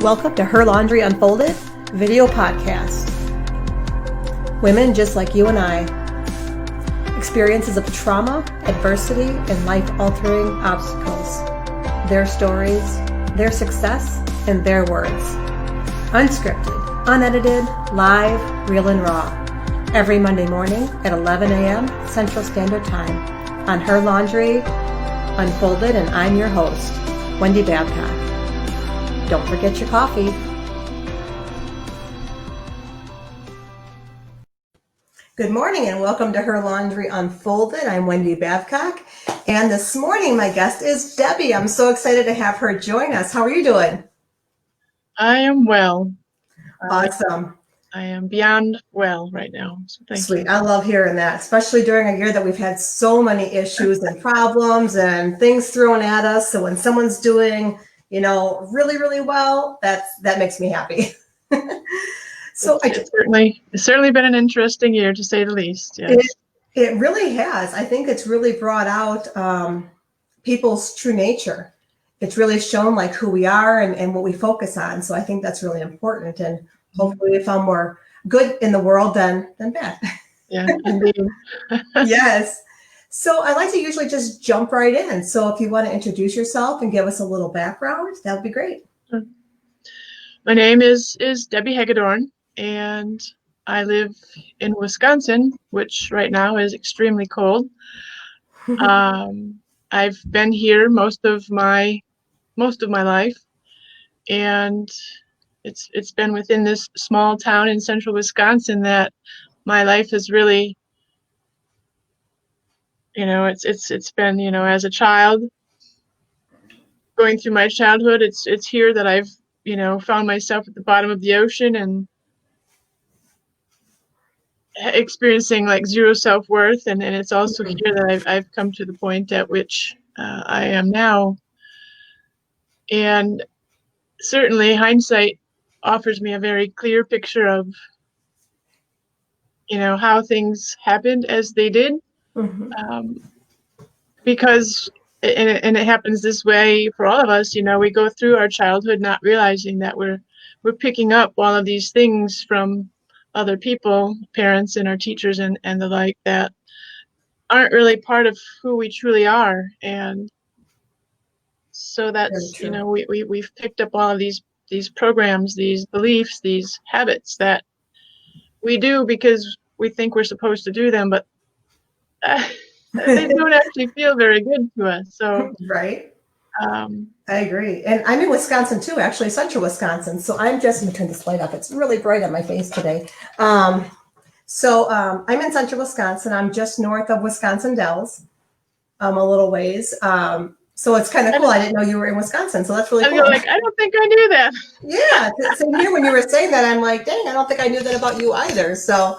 Welcome to Her Laundry Unfolded video podcast. Women just like you and I. Experiences of trauma, adversity, and life-altering obstacles. Their stories, their success, and their words. Unscripted, unedited, live, real and raw. Every Monday morning at 11 a.m. Central Standard Time on Her Laundry Unfolded, and I'm your host, Wendy Babcock. Don't forget your coffee. Good morning and welcome to Her Laundry Unfolded. I'm Wendy Babcock, and this morning my guest is Debbie. I'm so excited to have her join us. How are you doing? I am well. Awesome. I am beyond well right now. So thank Sweet. you. I love hearing that, especially during a year that we've had so many issues and problems and things thrown at us. So when someone's doing, really, really well, that makes me happy. So it's certainly been an interesting year, to say the least. Yes. It really has. I think it's really brought out people's true nature. It's really shown like who we are and what we focus on. So I think that's really important. And hopefully we found more good in the world than bad. Yeah, indeed. Yes. So I like to usually just jump right in. So if you want to introduce yourself and give us a little background, that would be great. My name is Debbie Hagedorn, and I live in Wisconsin, which right now is extremely cold. I've been here most of my life, and it's been within this small town in central Wisconsin that my life has really, it's been, as a child, going through my childhood, it's here that I've, found myself at the bottom of the ocean and experiencing like zero self-worth. And it's also here that I've come to the point at which I am now. And certainly hindsight offers me a very clear picture of, how things happened as they did. Because and it happens this way for all of us, we go through our childhood not realizing that we're picking up all of these things from other people, parents and our teachers and the like, that aren't really part of who we truly are. And so that's, we've picked up all of these programs, these beliefs, these habits that we do because we think we're supposed to do them, but they don't actually feel very good to us. So right. I agree. And I'm in Wisconsin too, actually, central Wisconsin. So I'm just going to turn this light up. It's really bright on my face today. So I'm in central Wisconsin. I'm just north of Wisconsin Dells, a little ways. So it's kind of cool. I didn't know you were in Wisconsin. So that's really cool. I don't think I knew that. Yeah. Same here. When you were saying that, I'm like, dang, I don't think I knew that about you either. So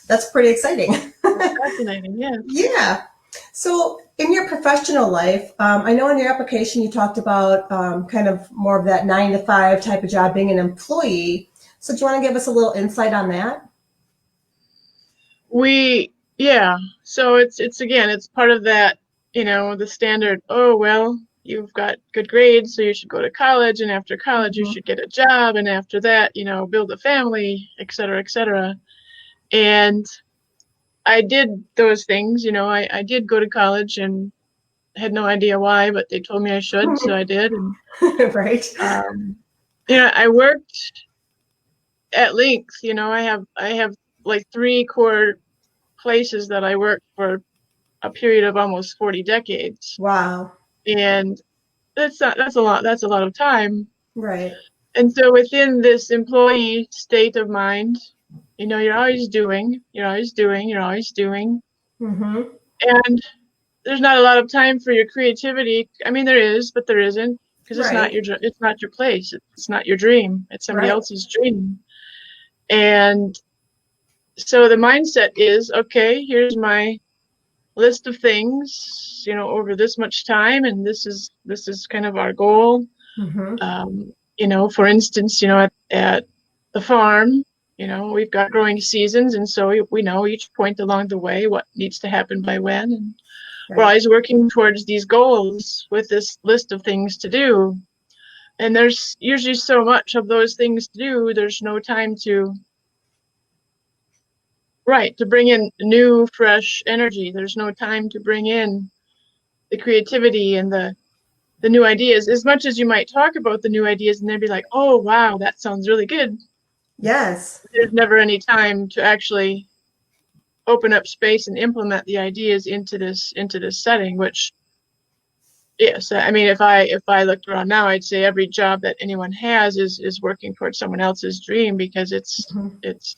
that's pretty exciting. That's fascinating. Yeah. Yeah. So in your professional life, I know in your application you talked about kind of more of that 9-to-5 type of job, being an employee. So do you want to give us a little insight on that? So it's part of that, the standard, oh, well, you've got good grades, so you should go to college, and after college you should get a job, and after that, build a family, et cetera, et cetera. And I did those things, I did go to college and had no idea why, but they told me I should, so I did. And, right. I worked at length, I have like 3 core places that I worked for a period of almost 40 decades. Wow. And that's a lot of time. Right. And so within this employee state of mind, you're always doing. Mm-hmm. And there's not a lot of time for your creativity. I mean, there is, but there isn't, because it's not your place. It's not your dream. It's somebody else's dream. And so the mindset is, okay, here's my list of things, over this much time, and this is kind of our goal. Mm-hmm. For instance, at the farm, we've got growing seasons, and so we know each point along the way what needs to happen by when, and we're always working towards these goals with this list of things to do. And there's usually so much of those things to do, there's no time to, right, to bring in new, fresh energy. There's no time to bring in the creativity and the new ideas. As much as you might talk about the new ideas and they'd be like, oh, wow, that sounds really good. Yes. There's never any time to actually open up space and implement the ideas into this setting, which, yes, I mean, if I looked around now, I'd say every job that anyone has is working towards someone else's dream, because Mhm. it's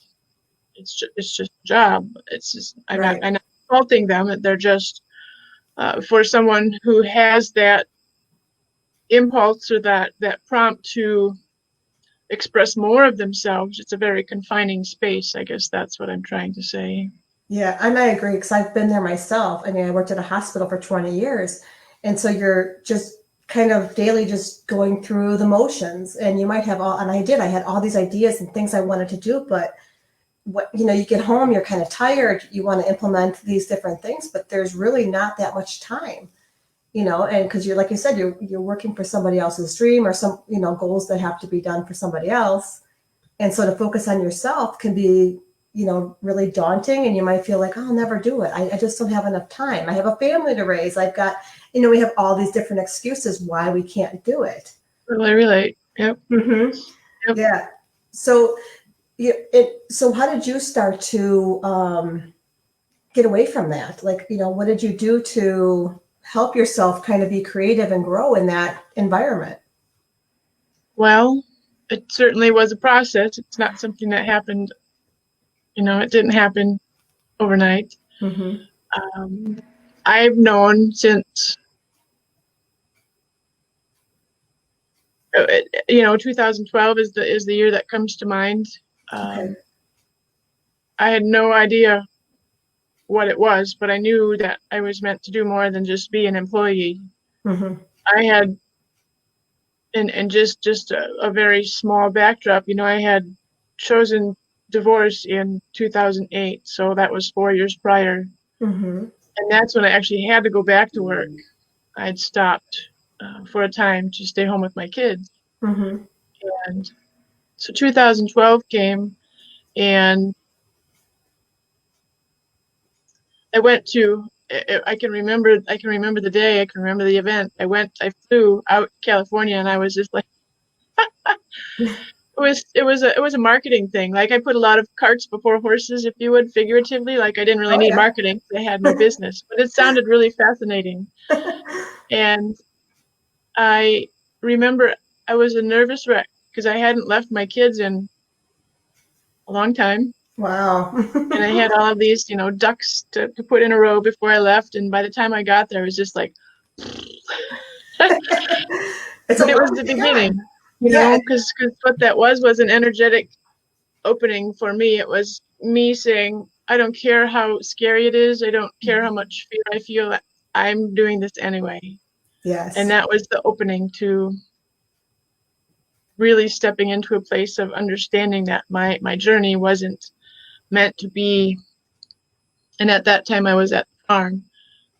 just a job. It's just, Right. I'm not faulting them. They're just, for someone who has that impulse or that prompt to express more of themselves, it's a very confining space. I guess that's what I'm trying to say. Yeah, and I agree because I've been there myself. I mean, I worked at a hospital for 20 years. And so you're just kind of daily just going through the motions. And you might have all, and I had all these ideas and things I wanted to do, but what, you get home, you're kind of tired, you want to implement these different things, but there's really not that much time, and because you're, like you said, you're working for somebody else's dream or some, goals that have to be done for somebody else. And so to focus on yourself can be, really daunting, and you might feel like, oh, I'll never do it. I just don't have enough time. I have a family to raise. I've got, we have all these different excuses why we can't do it. Really relate. Yep. Mm-hmm. Yep. Yeah. So, so how did you start to get away from that? Like, what did you do to help yourself kind of be creative and grow in that environment? Well, it certainly was a process. It's not something that happened, it didn't happen overnight. Mm-hmm. I've known since, 2012 is the year that comes to mind. Okay. I had no idea what it was, but I knew that I was meant to do more than just be an employee. Mm-hmm. I had, and just a very small backdrop, I had chosen divorce in 2008, so that was 4 years prior. Mm-hmm. And that's when I actually had to go back to work. I'd stopped for a time to stay home with my kids. Mm-hmm. And so 2012 came, and I went to, I can remember the day, I can remember the event. I flew out to California, and I was just like, it was a marketing thing. Like, I put a lot of carts before horses, if you would, figuratively. Like, I didn't really Oh need yeah. marketing. I had no business, but it sounded really fascinating. And I remember I was a nervous wreck because I hadn't left my kids in a long time. Wow. And I had all of these, ducks to put in a row before I left. And by the time I got there, it was just like, It's a but it lot was to the take on. beginning, Yeah. because what that was an energetic opening for me. It was me saying, I don't care how scary it is. I don't care how much fear I feel. I'm doing this anyway. And Yes. that was the opening to really stepping into a place of understanding that my journey wasn't meant to be. And at that time, I was at the farm.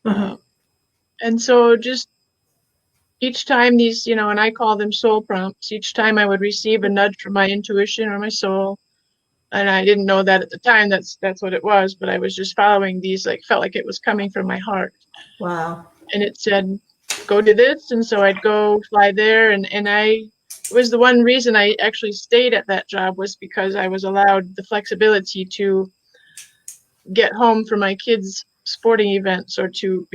Mm-hmm. Uh, and so just each time these, and I call them soul prompts, each time I would receive a nudge from my intuition or my soul, and I didn't know that at the time that's what it was, but I was just following these, like, felt like it was coming from my heart. Wow. And it said, go do this. And so I'd go fly there. And it was the one reason I actually stayed at that job, was because I was allowed the flexibility to get home for my kids' sporting events, or to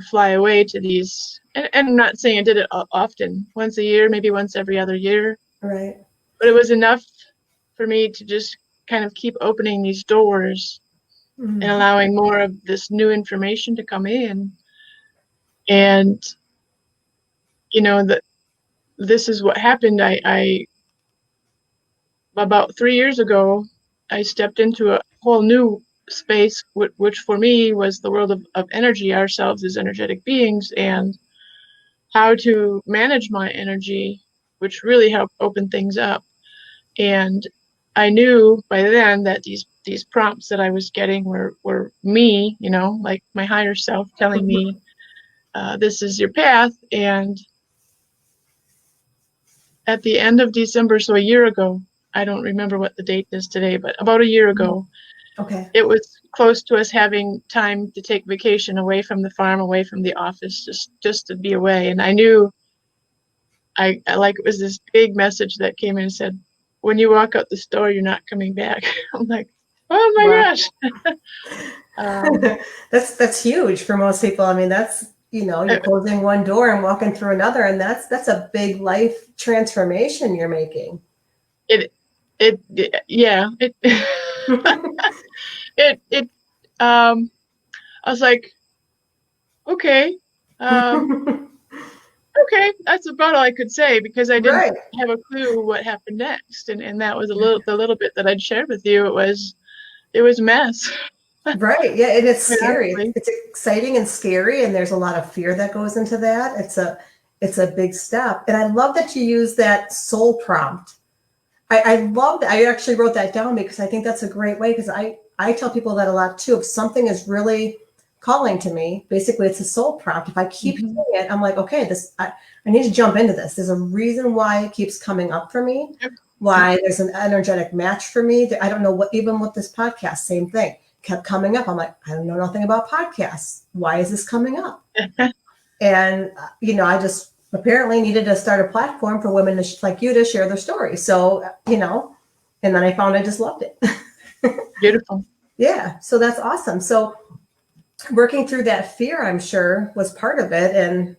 fly away to these. And I'm not saying I did it often, once a year, maybe once every other year, Right. but it was enough for me to just kind of keep opening these doors and Mm-hmm. allowing more of this new information to come in. And, that this is what happened. I about 3 years ago, I stepped into a whole new space, which for me was the world of energy, ourselves as energetic beings, and how to manage my energy, which really helped open things up. And I knew by then that these prompts that I was getting were me, like my higher self telling me, this is your path. And at the end of December, so a year ago, I don't remember what the date is today, but about a year ago, Okay. it was close to us having time to take vacation away from the farm, away from the office, just to be away. And I knew I like it was this big message that came in and said, when you walk out the store, you're not coming back. I'm like, oh my Wow. gosh. That's huge for most people. I mean, that's, you're closing one door and walking through another, and that's a big life transformation you're making. Yeah, I was like, okay, okay, that's about all I could say because I didn't Right. have a clue what happened next. And that was the little bit that I'd shared with you. It was a mess. Right. Yeah, and it's Quite scary. honestly. It's exciting and scary, and there's a lot of fear that goes into that. It's a big step. And I love that you use that soul prompt. I love that. I actually wrote that down because I think that's a great way, because I tell people that a lot too. If something is really calling to me, basically it's a soul prompt. If I keep Mhm. hearing it, I'm like, okay, I need to jump into this. There's a reason why it keeps coming up for me, Yep. Yep. why there's an energetic match for me. I don't know what, even with this podcast, same thing kept coming up. I'm like, I don't know nothing about podcasts. Why is this coming up? And, I just apparently needed to start a platform for women like you to share their story. So, and then I found I just loved it. Beautiful. Yeah. So that's awesome. So working through that fear, I'm sure, was part of it. And,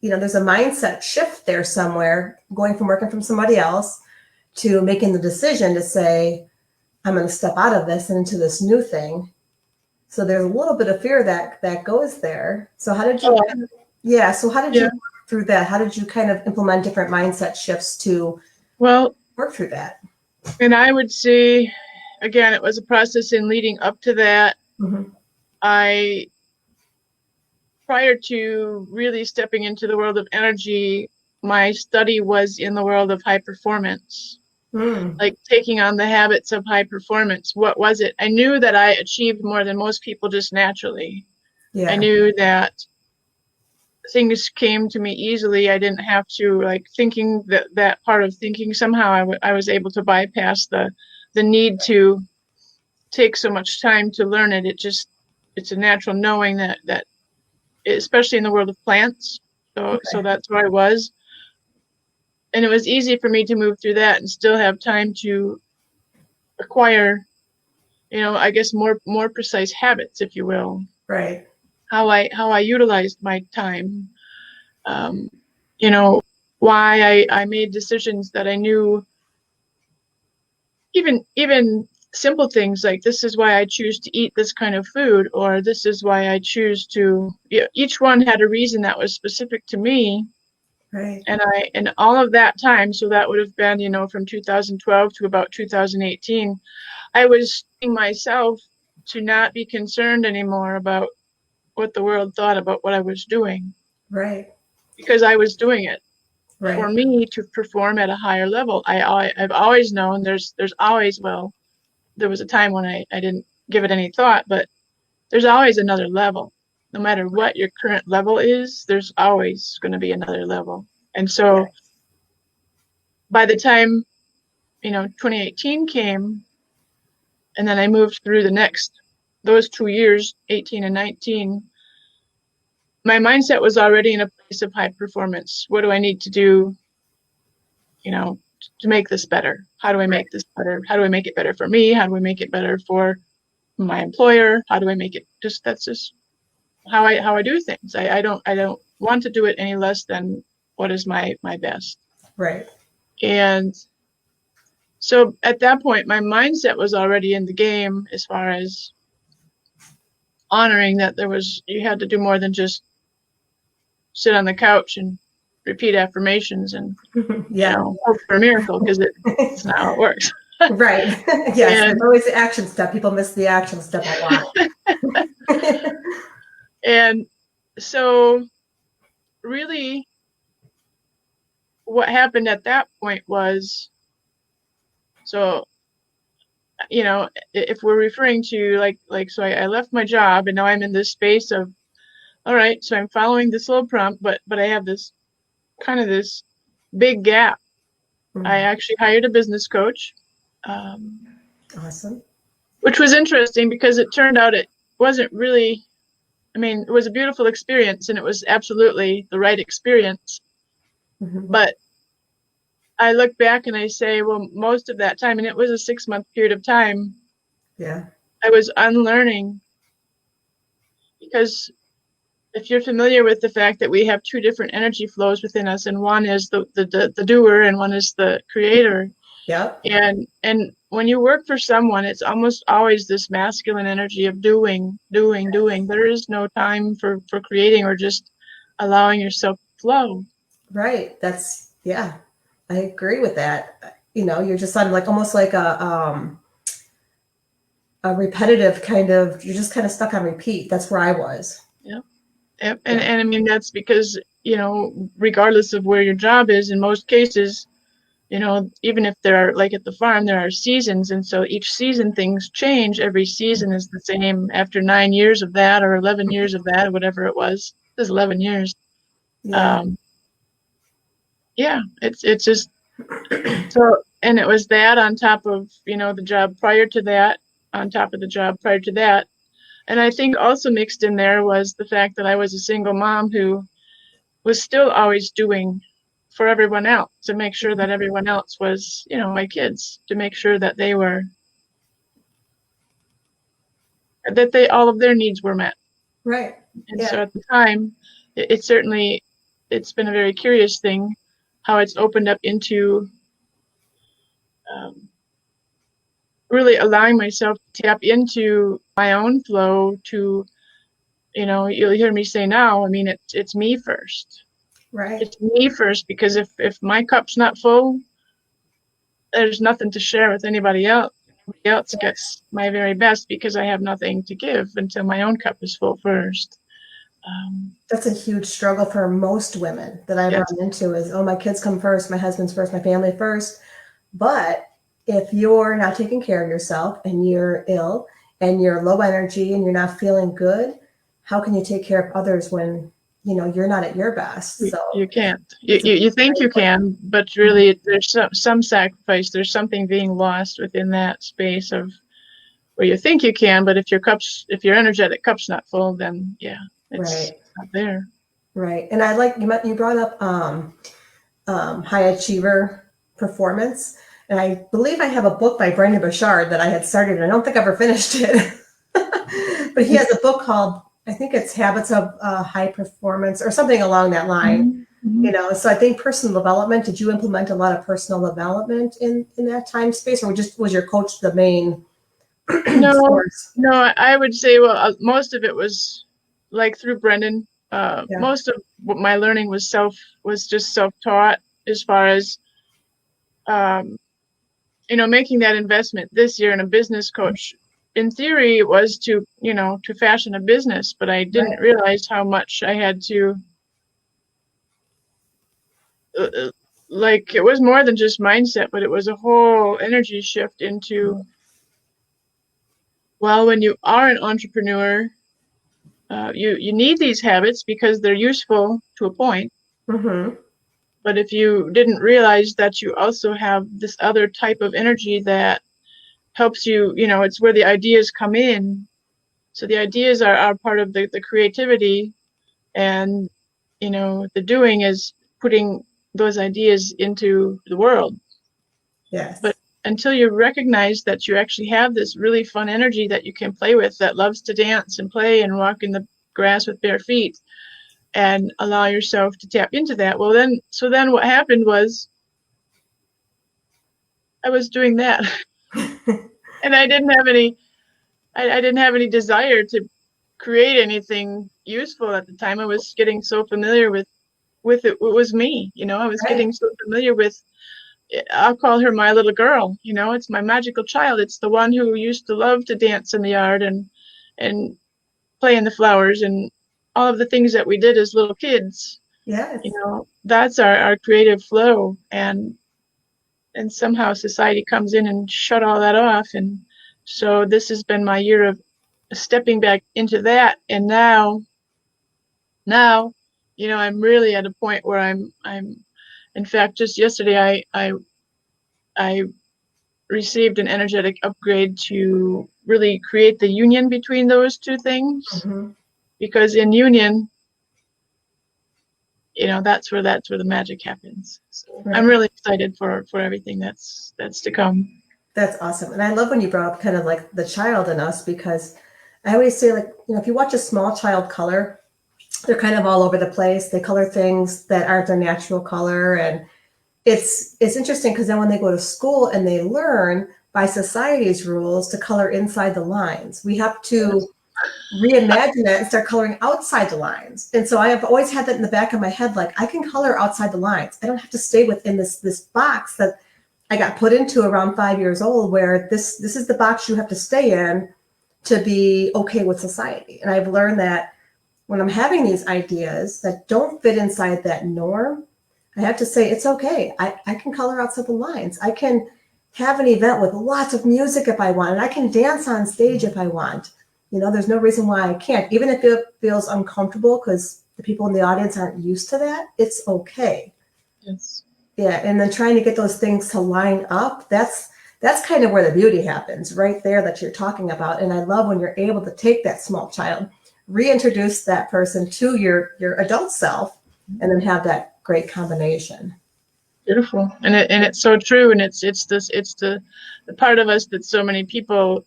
there's a mindset shift there somewhere, going from working from somebody else to making the decision to say, I'm going to step out of this and into this new thing. So there's a little bit of fear that goes there. So how did you? Oh, Yeah. So how did you yeah. work through that? How did you kind of implement different mindset shifts to Well, work through that? and I would say, again, it was a process in leading up to that. Mm-hmm. I, prior to really stepping into the world of energy, my study was in the world of high performance, Mm. like taking on the habits of high performance. What was it? I knew that I achieved more than most people just naturally. I Yeah. knew that things came to me easily. I didn't have to like thinking that part of thinking somehow I was able to bypass the need to take so much time to learn it. It's a natural knowing that especially in the world of plants. So Okay. that's where I was. And it was easy for me to move through that and still have time to acquire, I guess more precise habits, if you will. Right. How I utilized my time. Um, you know, why I made decisions that I knew, even simple things like this is why I choose to eat this kind of food, or this is why I choose to, each one had a reason that was specific to me. Right. And all of that time, so that would have been, from 2012 to about 2018, I was teaching myself to not be concerned anymore about what the world thought about what I was doing, Right. because I was doing it for Right. me to perform at a higher level. I've always known there's always, well, there was a time when I didn't give it any thought, but there's always another level. No matter what your current level is, there's always going to be another level. And Yeah. so by the time, 2018 came, and then I moved through those 2 years, 18 and 19, my mindset was already in a place of high performance. What do I need to do, to make this better? How do I Right. make this better? How do I make it better for me? How do I make it better for my employer? How do I make it that's just how I do things. I don't want to do it any less than what is my best. Right. And so at that point, my mindset was already in the game as far as honoring that you had to do more than just sit on the couch and repeat affirmations and, Yeah. hope for a miracle, because it's not how it works. Right. Yes. There's And always the action step. People miss the action step a lot. and so really what happened at that point was, so if we're referring to so I left my job and now I'm in this space of, all right, so I'm following this little prompt, but I have this big gap I actually hired a business coach, Awesome. which was interesting because it turned out it wasn't really, I mean, it was a beautiful experience and it was absolutely the right experience. But I look back and I say, well, most of that time, and it was a 6-month period of time, Yeah. I was unlearning, because if you're familiar with the fact that we have two different energy flows within us, and one is the doer and one is the creator. Yep. And when you work for someone, it's almost always this masculine energy of doing. There is no time for creating or just allowing yourself to flow. Right. Yeah, I agree with that. You're just on like almost like a repetitive kind of, you're just kind of stuck on repeat. That's where I was. Yeah. And Yeah. and I mean, that's because, regardless of where your job is, in most cases, even if there are, like at the farm, there are seasons, and so each season things change. Every season is the same after 9 years of that, or 11 years of that, or whatever it was. It was 11 years. Yeah. Um, yeah, it's just so, and it was that on top of, the job prior to that, on top of the job prior to that. And I think also mixed in there was the fact that I was a single mom who was still always doing for everyone else, to make sure that everyone else was, my kids, to make sure that all of their needs were met. Right. And so Yeah. at the time, it certainly, it's been a very curious thing how it's opened up into um, really allowing myself to tap into my own flow to, you'll hear me say now, I mean, it's me first. Right. It's me first, because if my cup's not full, there's nothing to share with anybody else. Everybody else gets my very best because I have nothing to give until my own cup is full first. That's a huge struggle for most women that I've Yes. run into is, oh, my kids come first, my husband's first, my family first. But if you're not taking care of yourself and you're ill and you're low energy and you're not feeling good, how can you take care of others when you're not at your best? So You can't. it's a You think you can, but really there's some sacrifice. There's something being lost within that space of where you think you can, but if your energetic cup's not full, then yeah, it's right, not there. right. And I like you brought up high achiever performance. And I believe I have a book by Brendon Burchard that I had started. And I don't think I ever finished it. But he has a book called, I think it's Habits of High Performance or something along that line. Mm-hmm. So I think personal development, did you implement a lot of personal development in that time space, or just was your coach the main No, source? no, I would say, well, most of it was like through Brendan. Yeah. Most of what my learning was just self-taught, as far as um, making that investment this year in a business coach. In theory, it was to fashion a business, but I didn't Right. realize how much I had to, like, it was more than just mindset, but it was a whole energy shift into, well, when you are an entrepreneur, you need these habits because they're useful to a point. Mm-hmm. But if you didn't realize that you also have this other type of energy that helps you, it's where the ideas come in. So the ideas are part of the creativity, and, the doing is putting those ideas into the world. But Yes. until you recognize that you actually have this really fun energy that you can play with, that loves to dance and play and walk in the grass with bare feet, and allow yourself to tap into that, well, then what happened was I was doing that. And I didn't have any desire to create anything useful at the time. I was getting so familiar with it. It was me, I was Right. getting so familiar with, I'll call her my little girl, it's my magical child. It's the one who used to love to dance in the yard and play in the flowers and all of the things that we did as little kids. Yes. That's our creative flow. And somehow society comes in and shut all that off. And so this has been my year of stepping back into that. And now, I'm really at a point where I'm, in fact, just yesterday, I I received an energetic upgrade to really create the union between those two things. Mm-hmm. Because in union, that's where the magic happens. So I'm Right. really excited for everything that's to come. That's awesome. And I love when you brought up kind of like the child in us, because I always say, like, if you watch a small child color, they're kind of all over the place. They color things that aren't their natural color. And it's interesting because then when they go to school and they learn by society's rules to color inside the lines, we have to reimagine that and start coloring outside the lines. And so I have always had that in the back of my head, like, I can color outside the lines. I don't have to stay within this box that I got put into around 5 years old, where this is the box you have to stay in to be okay with society. And I've learned that when I'm having these ideas that don't fit inside that norm, I have to say, it's okay. I can color outside the lines. I can have an event with lots of music if I want, and I can dance on stage if I want. There's no reason why I can't, even if it feels uncomfortable because the people in the audience aren't used to that. It's okay. Yes. Yeah, and then trying to get those things to line up, that's kind of where the beauty happens, right there, that you're talking about. And I love when you're able to take that small child, reintroduce that person to your adult self, and then have that great combination. Beautiful. And it's so true. And it's the part of us that so many people,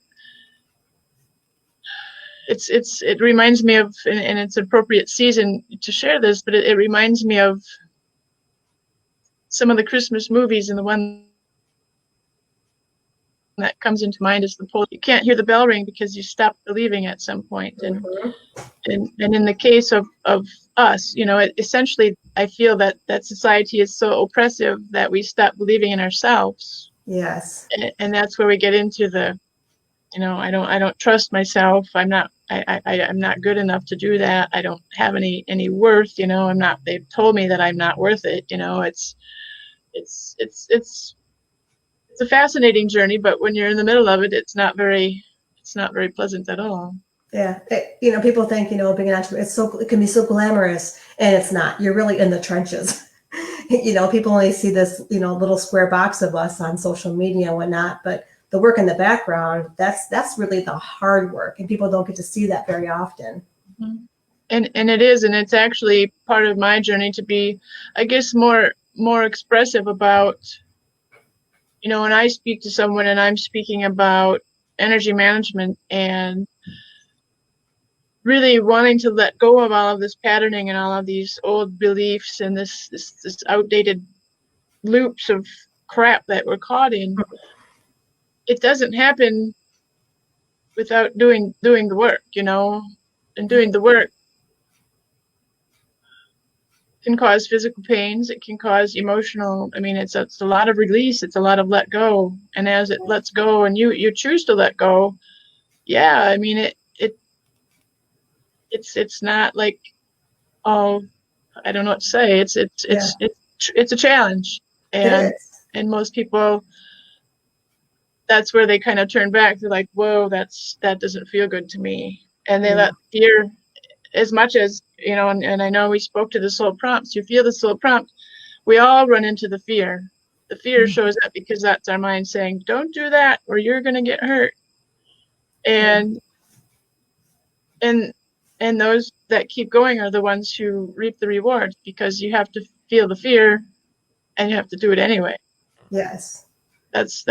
it reminds me of, and it's appropriate season to share this, but it reminds me of some of the Christmas movies, and the one that comes into mind is the pole. You can't hear the bell ring because you stop believing at some point. Mm-hmm. And in the case of us, essentially, I feel that society is so oppressive that we stop believing in ourselves. Yes. And that's where we get into the, I don't trust myself. I'm not good enough to do that. I don't have any worth. They've told me that I'm not worth it. It's a fascinating journey, but when you're in the middle of it, it's not very pleasant at all. Yeah. People think, being an entrepreneur, it can be so glamorous, and it's not. You're really in the trenches. People only see this, little square box of us on social media and whatnot, but the work in the background, that's really the hard work, and people don't get to see that very often. Mm-hmm. And it is, and it's actually part of my journey to be, I guess, more expressive about, when I speak to someone and I'm speaking about energy management and really wanting to let go of all of this patterning and all of these old beliefs and this outdated loops of crap that we're caught in. It doesn't happen without doing the work, and doing the work can cause physical pains. It can cause emotional. I mean, it's a lot of release. It's a lot of let go. And as it lets go, and you choose to let go, yeah. I mean, it's not like, oh, I don't know what to say. It's a challenge, It and is. most people, that's where they kind of turn back. They're like, whoa, that doesn't feel good to me, and they let fear, as much as, and I know we spoke to the soul prompts. You feel the soul prompt. We all run into the fear. The fear shows up because that's our mind saying, don't do that or you're going to get hurt. And and those that keep going are the ones who reap the rewards, because you have to feel the fear and you have to do it anyway. Yes. That's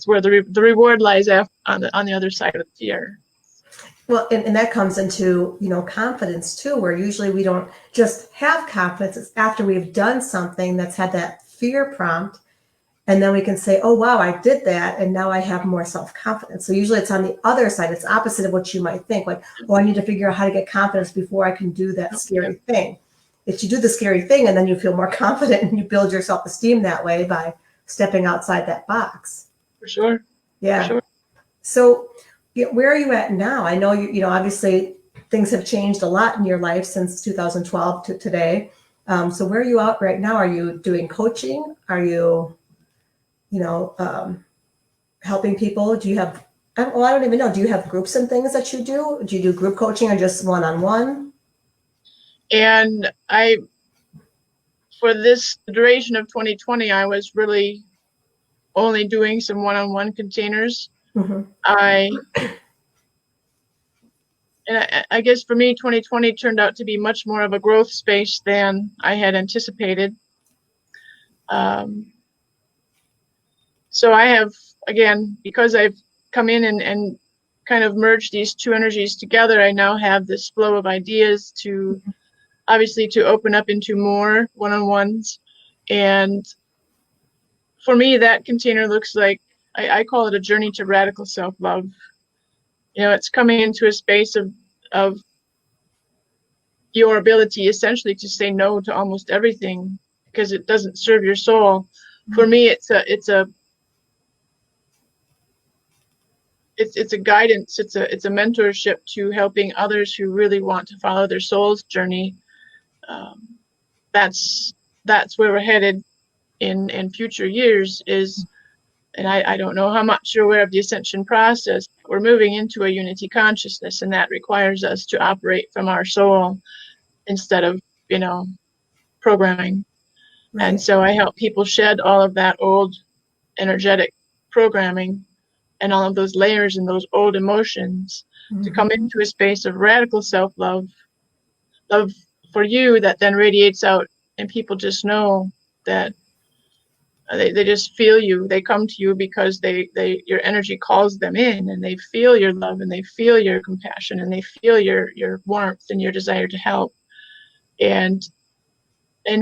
where the reward lies on the other side of the fear. Well, and that comes into, confidence too, where usually we don't just have confidence. It's after we've done something that's had that fear prompt, and then we can say, oh, wow, I did that, and now I have more self-confidence. So usually it's on the other side. It's opposite of what you might think, like, oh, I need to figure out how to get confidence before I can do that scary thing. If you do the scary thing and then you feel more confident, and you build your self-esteem that way by stepping outside that box. For sure. Yeah. For sure. So where are you at now? I know obviously things have changed a lot in your life since 2012 to today. So where are you at right now? Are you doing coaching? Are you, helping people? Do you have, I don't even know. Do you have groups and things that you do? Do you do group coaching or just one-on-one? And for this duration of 2020, I was really only doing some one-on-one containers. Mm-hmm. I guess for me, 2020 turned out to be much more of a growth space than I had anticipated. So I have, again, because I've come in and kind of merged these two energies together, I now have this flow of ideas to obviously to open up into more one-on-ones. And for me, that container looks like, I call it a journey to radical self-love. You know, it's coming into a space of your ability essentially to say no to almost everything because it doesn't serve your soul. For me, it's a guidance, it's a mentorship to helping others who really want to follow their soul's journey. That's where we're headed in future years is, and I don't know how much you're aware of the ascension process, but we're moving into a unity consciousness, and that requires us to operate from our soul instead of, programming. Right. And so I help people shed all of that old energetic programming and all of those layers and those old emotions to come into a space of radical self-love, love for you that then radiates out, and people just know that they just feel you. They come to you because your energy calls them in, and they feel your love, and they feel your compassion, and they feel your warmth and your desire to help. And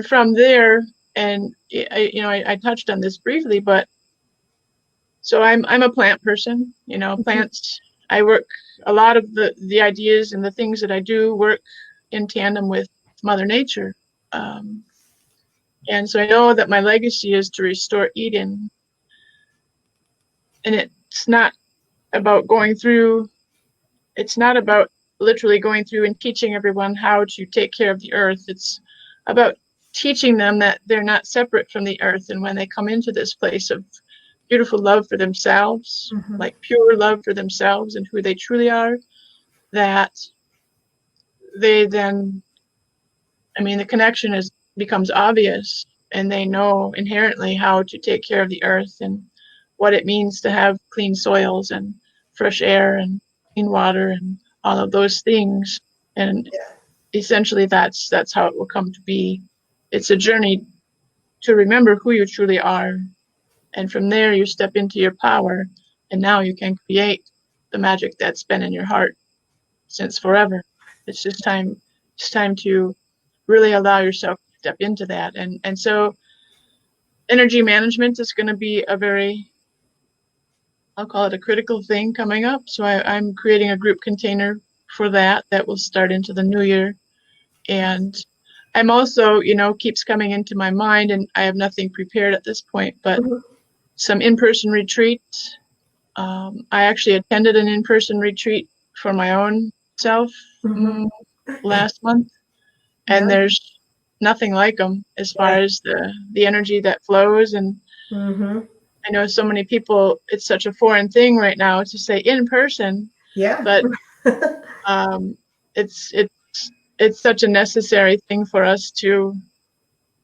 from there, and I touched on this briefly, but so I'm a plant person. Plants. I work a lot of the ideas and the things that I do work in tandem with Mother Nature. And so I know that my legacy is to restore Eden. And it's not about it's not about literally going through and teaching everyone how to take care of the earth. It's about teaching them that they're not separate from the earth. And when they come into this place of beautiful love for themselves, like pure love for themselves and who they truly are, that they then, the connection becomes obvious, and they know inherently how to take care of the earth and what it means to have clean soils and fresh air and clean water and all of those things. And essentially that's how it will come to be. It's a journey to remember who you truly are. And from there you step into your power, and now you can create the magic that's been in your heart since forever. It's just time to really allow yourself to step into that. And so energy management is going to be a very, I'll call it a critical thing coming up. So I'm creating a group container for that will start into the new year. And I'm also, keeps coming into my mind, and I have nothing prepared at this point, but some in-person retreats. I actually attended an in-person retreat for my own self last month, and there's nothing like them as far as the energy that flows. And I know so many people, it's such a foreign thing right now to say in person, but it's such a necessary thing for us to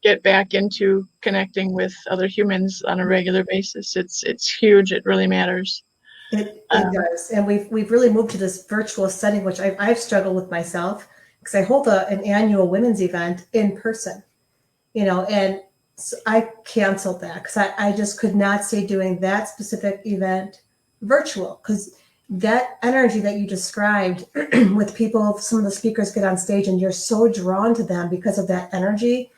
get back into connecting with other humans on a regular basis. It's huge. It really matters. It does, and we've really moved to this virtual setting, which I've struggled with myself because I hold an annual women's event in person, and so I canceled that because I just could not see doing that specific event virtual, because that energy that you described with people, some of the speakers get on stage and you're so drawn to them because of that energy.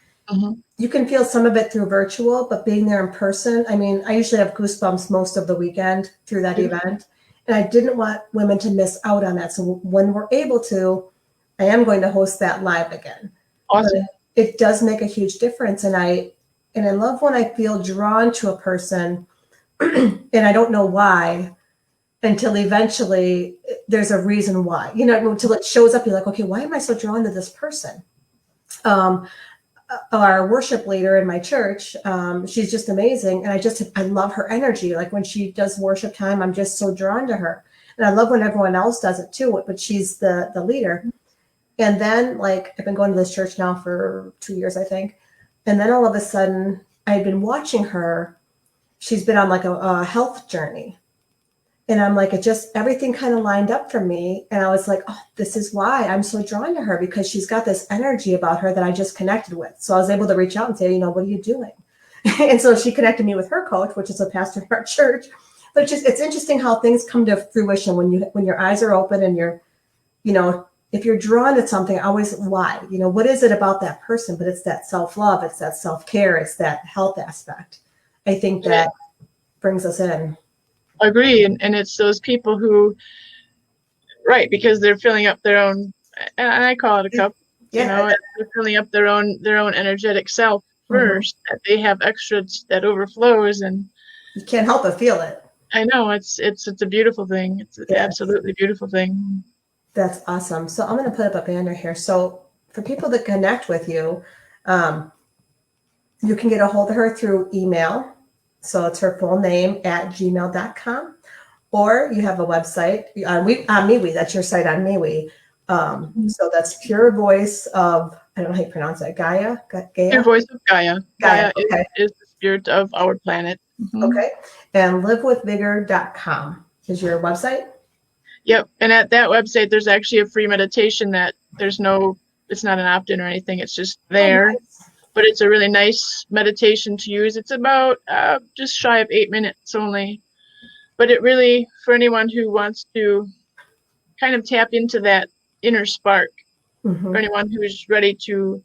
You can feel some of it through virtual, but being there in person, I usually have goosebumps most of the weekend through that event. And I didn't want women to miss out on that. So when we're able to, I am going to host that live again. Awesome. But it does make a huge difference. And I love when I feel drawn to a person and I don't know why until eventually there's a reason why, until it shows up. You're like, okay, why am I so drawn to this person? Our worship leader in my church, she's just amazing. And I love her energy. Like when she does worship time, I'm just so drawn to her. And I love when everyone else does it too, but she's the leader. And then I've been going to this church now for 2 years, I think. And then all of a sudden I had been watching her, she's been on like a health journey. And I'm like, it just, everything kind of lined up for me. And I was like, oh, this is why I'm so drawn to her, because she's got this energy about her that I just connected with. So I was able to reach out and say, what are you doing? And so she connected me with her coach, which is a pastor in our church. But it's interesting how things come to fruition when your eyes are open and you're, if you're drawn to something, always why? What is it about that person? But it's that self-love, it's that self-care, it's that health aspect. I think that brings us in. Agree. And it's those people who, right, because they're filling up their own, and I call it a cup, Yeah. they're filling up their own energetic self first, that they have extra that overflows, and you can't help but feel it. I know it's a beautiful thing. It's an absolutely beautiful thing. That's awesome. So I'm going to put up a banner here. So for people that connect with you, you can get a hold of her through email. So it's her full name at gmail.com. Or you have a website on MeWe. That's your site on MeWe. So that's Pure Voice of, I don't know how you pronounce that, Gaia? Pure Voice of Gaia. Gaia okay. is the spirit of our planet. Mm-hmm. Okay. And livewithvigor.com is your website? Yep. And at that website, there's actually a free meditation that it's not an opt-in or anything. It's just there. Oh, nice. But it's a really nice meditation to use. It's about just shy of 8 minutes only. But it really, for anyone who wants to kind of tap into that inner spark, for anyone who's ready to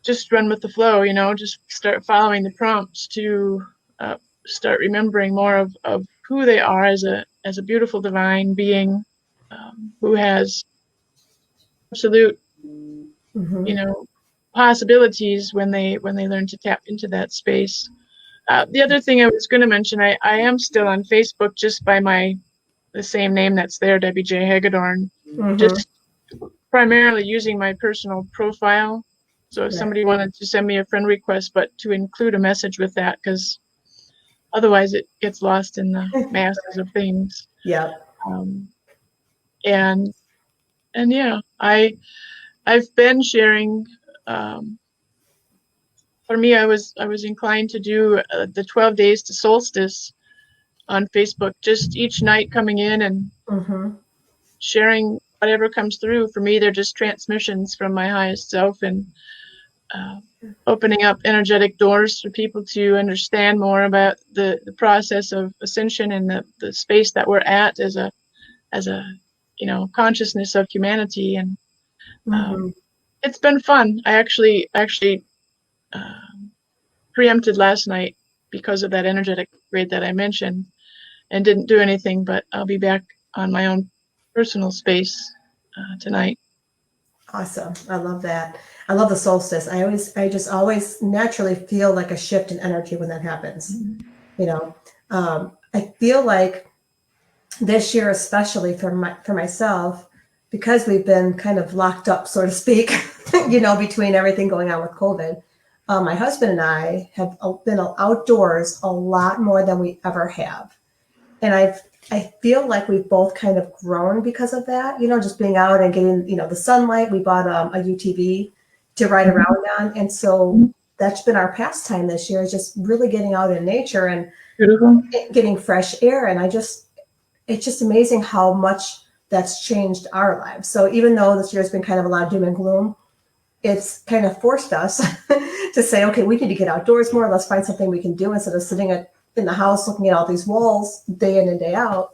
just run with the flow, just start following the prompts to start remembering more of who they are as a beautiful divine being who has absolute, possibilities when they learn to tap into that space. The other thing I was going to mention, I am still on Facebook just by the same name that's there, Debbie J. Hagedorn, just primarily using my personal profile. So if somebody wanted to send me a friend request, but to include a message with that, because otherwise it gets lost in the masses of things. Yeah. And yeah, I've been sharing. For me, I was inclined to do the 12 days to solstice on Facebook, just each night coming in and sharing whatever comes through. For me, they're just transmissions from my highest self, and opening up energetic doors for people to understand more about the process of ascension and the space that we're at as a consciousness of humanity. And it's been fun. I actually preempted last night because of that energetic grade that I mentioned, and didn't do anything, but I'll be back on my own personal space tonight. Awesome. I love that. I love the solstice. I just always naturally feel like a shift in energy when that happens. I feel like this year, especially for myself, because we've been kind of locked up, so to speak, between everything going on with COVID. My husband and I have been outdoors a lot more than we ever have. And I feel like we've both kind of grown because of that, just being out and getting, the sunlight. We bought a UTV to ride around on. And so that's been our pastime this year, is just really getting out in nature and getting fresh air. And it's just amazing how much that's changed our lives. So even though this year has been kind of a lot of doom and gloom, it's kind of forced us to say, okay, we need to get outdoors more. Let's find something we can do instead of sitting in the house looking at all these walls day in and day out.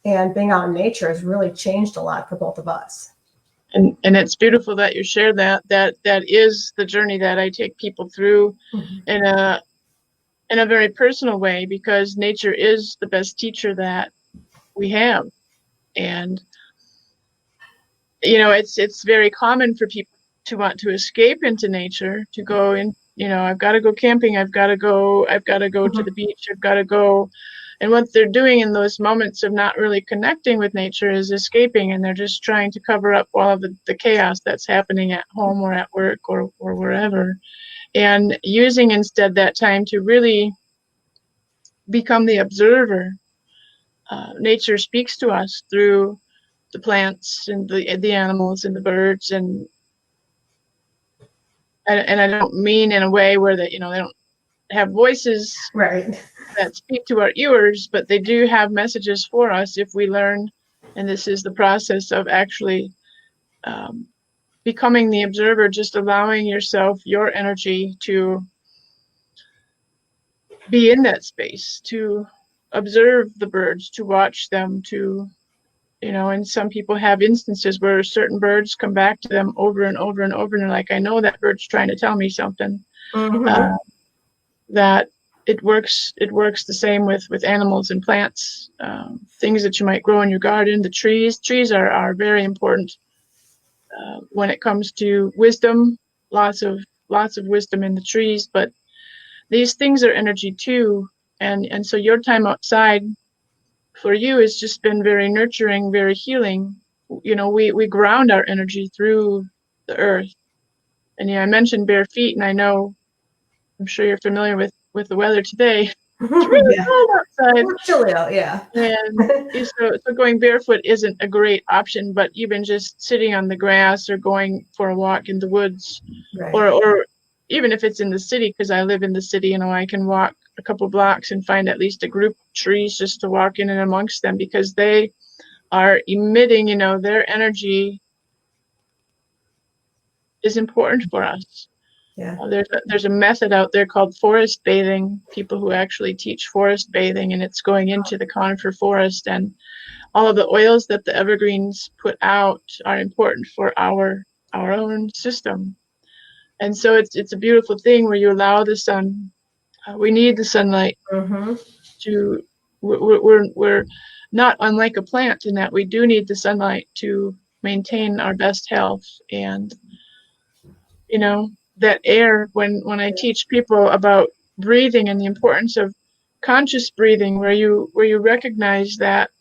And being out in nature has really changed a lot for both of us. And it's beautiful that you share that. That is the journey that I take people through in a very personal way, because nature is the best teacher that we have. And it's very common for people to want to escape into nature, to go in, I've got to go camping, I've got to go to the beach, I've got to go. And what they're doing in those moments of not really connecting with nature is escaping, and they're just trying to cover up all of the chaos that's happening at home or at work or wherever, and using instead that time to really become the observer. Nature speaks to us through the plants and the animals and the birds, and I don't mean in a way where that they don't have voices Right. that speak to our ears, but they do have messages for us if we learn. And this is the process of actually becoming the observer, just allowing yourself, your energy to be in that space, to observe the birds, to watch them, to, and some people have instances where certain birds come back to them over and over and over, and they're like, I know that bird's trying to tell me something. Mm-hmm. That it works the same with animals and plants, things that you might grow in your garden. The trees are very important when it comes to wisdom. Lots of wisdom in the trees, but these things are energy too. And so your time outside for you has just been very nurturing, very healing. We ground our energy through the earth. And I mentioned bare feet, and I'm sure you're familiar with the weather today. It's really Yeah. cold outside. We're chilly out, yeah. And so going barefoot isn't a great option, but even just sitting on the grass or going for a walk in the woods, Right. or even if it's in the city, because I live in the city, I can walk a couple blocks and find at least a group of trees just to walk in and amongst them, because they are emitting, their energy is important for us. Yeah. There's a method out there called forest bathing, people who actually teach forest bathing, and it's going into the conifer forest, and all of the oils that the evergreens put out are important for our own system. And so it's a beautiful thing where you allow the sun. We need the sunlight Mm-hmm. to. We're not unlike a plant in that we do need the sunlight to maintain our best health. And that air, when I teach people about breathing and the importance of conscious breathing, where you recognize that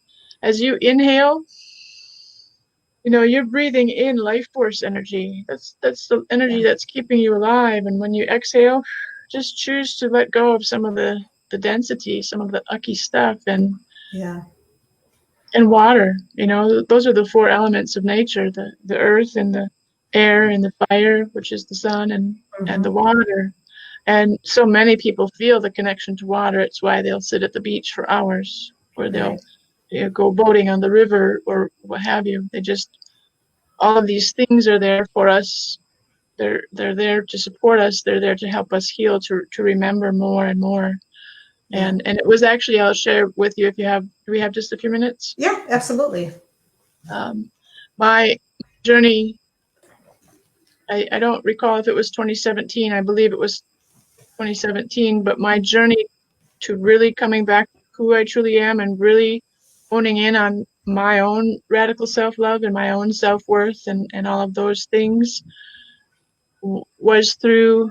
as you inhale, you're breathing in life force energy. That's the energy Yeah. that's keeping you alive. And when you exhale, just choose to let go of some of the density, some of the ucky stuff, Yeah. and water. Those are the four elements of nature: the earth and the air and the fire, which is the sun, and the Mm-hmm. water. And so many people feel the connection to water. It's why they'll sit at the beach for hours, or they'll Right. go boating on the river, or what have you. All of these things are there for us. They're there to support us. They're there to help us heal, to remember more and more. Yeah. And it was actually, I'll share with you, do we have just a few minutes? Yeah, absolutely. My journey, I don't recall if it was 2017. I believe it was 2017, but my journey to really coming back to who I truly am and really honing in on my own radical self-love and my own self-worth, and all of those things was through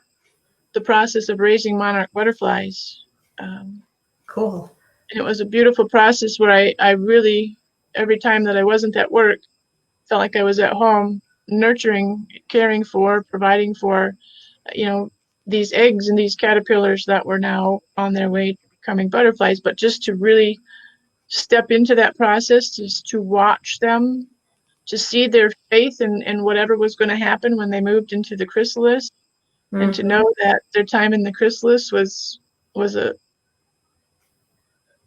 the process of raising monarch butterflies. Um, Cool. and it was a beautiful process where I really, every time that I wasn't at work, felt like I was at home, nurturing, caring for, providing for, you know, these eggs and these caterpillars that were now on their way to becoming butterflies. But just to really step into that process, just to watch them, to see their faith in whatever was going to happen when they moved into the chrysalis, and to Mm-hmm. know that their time in the chrysalis was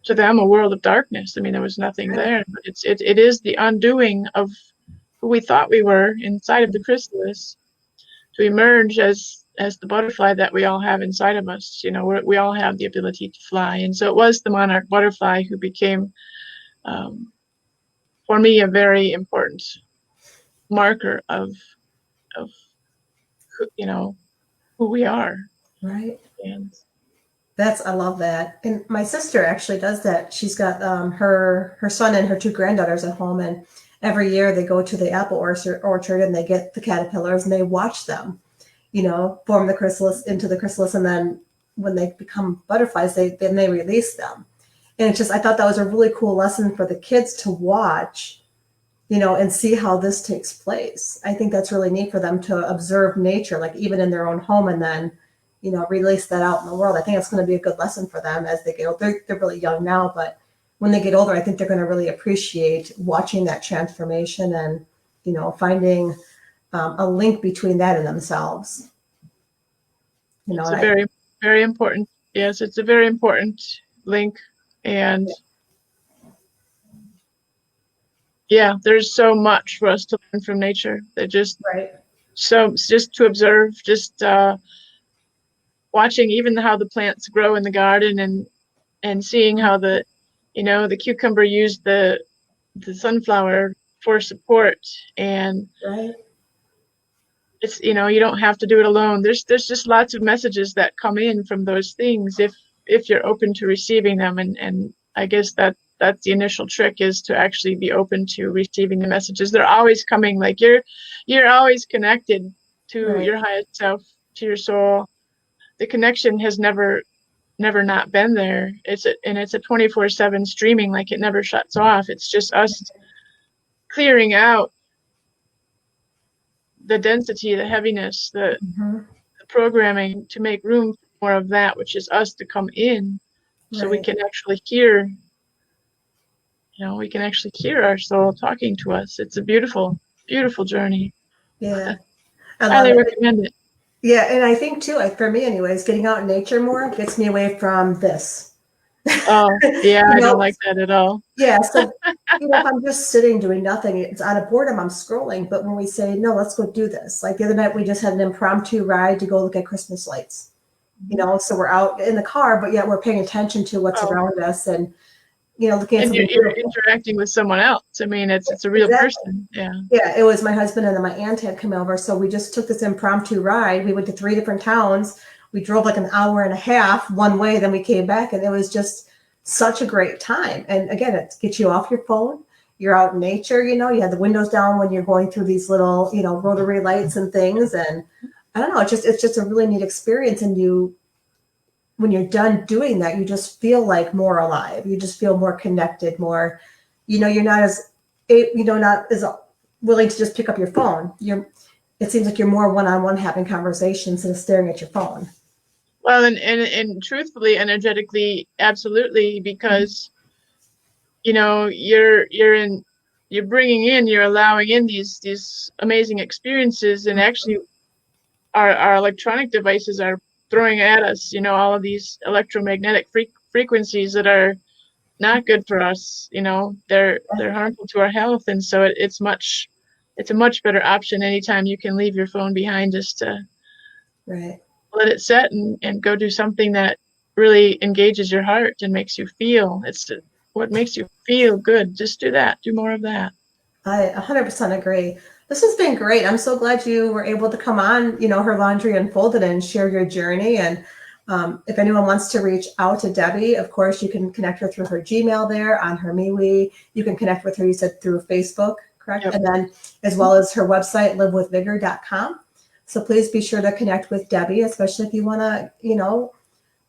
to them a world of darkness. I mean, there was nothing Yeah. there, but it is the undoing of who we thought we were inside of the chrysalis, to emerge as the butterfly that we all have inside of us. We all have the ability to fly, and so it was the monarch butterfly who became, um, for me, a very important marker of who we are. Right. And I love that. And my sister actually does that. She's got her son and her two granddaughters at home, and every year they go to the apple orchard and they get the caterpillars and they watch them, form the chrysalis into the chrysalis, and then when they become butterflies, they release them. And it's just, I thought that was a really cool lesson for the kids to watch, and see how this takes place. I think that's really neat for them to observe nature, like even in their own home, and then, release that out in the world. I think it's going to be a good lesson for them as they get older. They're really young now, but when they get older, I think they're going to really appreciate watching that transformation and, finding a link between that and themselves. it's a I, very, very important. Yes, it's a very important link. And yeah, there's so much for us to learn from nature. That Right. just to observe, just watching even how the plants grow in the garden, and seeing how the cucumber used the sunflower for support. And Right. it's, you don't have to do it alone. There's just lots of messages that come in from those things if you're open to receiving them. And I guess that's the initial trick, is to actually be open to receiving the messages. They're always coming. Like you're always connected to Right. your highest self, to your soul. The connection has never not been there. It's a 24/7 streaming. Like, it never shuts off. It's just us clearing out the density, the heaviness, Hmm. the programming, to make room for more of that, which is us, to come in, so we Right. can actually hear, our soul talking to us. It's a beautiful, beautiful journey. Yeah. I love Highly it. recommend it. Yeah, and I think too, for me anyways, getting out in nature more gets me away from this. Oh, yeah, You I don't know, like that at all. yeah, so if I'm just sitting doing nothing, it's out of boredom, I'm scrolling. But when we say, no, let's go do this. Like the other night, we just had an impromptu ride to go look at Christmas lights. So we're out in the car, but yet we're paying attention to what's Oh, around us and, looking at and you're, something you're beautiful. interacting with someone else. I mean, it's a real Exactly. person. Yeah. Yeah, it was my husband and then my aunt had come over. So we just took this impromptu ride. We went to 3 different towns. We drove like an hour and a half one way, then we came back, and it was just such a great time. And again, it gets you off your phone. You're out in nature, you have the windows down when you're going through these little, rotary lights and things. And I don't know, it's just a really neat experience. And when you're done doing that, you just feel like more alive. You just feel more connected, more, you're not as, not as willing to just pick up your phone. It seems like you're more one-on-one having conversations instead of staring at your phone. Well, and truthfully, energetically, absolutely, because you're bringing in, you're allowing in these amazing experiences. And actually, our electronic devices are throwing at us, all of these electromagnetic frequencies that are not good for us. They're harmful to our health. And so it's a much better option anytime you can leave your phone behind, just to Right. let it set, and go do something that really engages your heart and makes you feel. It's what makes you feel good. Just do that. Do more of that. I 100% agree. This has been great. I'm so glad you were able to come on, Her Laundry Unfolded, and share your journey. And if anyone wants to reach out to Debbie, of course, you can connect her through her Gmail there on her MeWe. You can connect with her, you said, through Facebook, correct? Yep. And then as well as her website, livewithvigor.com. So please be sure to connect with Debbie, especially if you want to,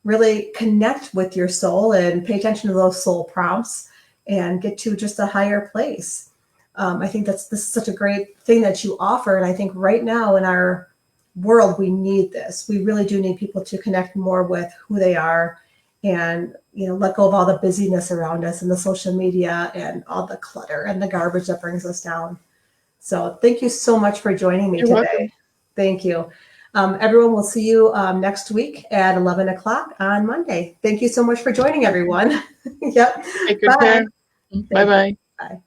really connect with your soul and pay attention to those soul prompts and get to just a higher place. I think this is such a great thing that you offer. And I think right now in our world, we need this. We really do need people to connect more with who they are and, let go of all the busyness around us and the social media and all the clutter and the garbage that brings us down. So thank you so much for joining me You're welcome. today. Thank you. Everyone, will see you next week at 11 o'clock on Monday. Thank you so much for joining, everyone. Yep. Take good Bye. care. Bye bye. Bye.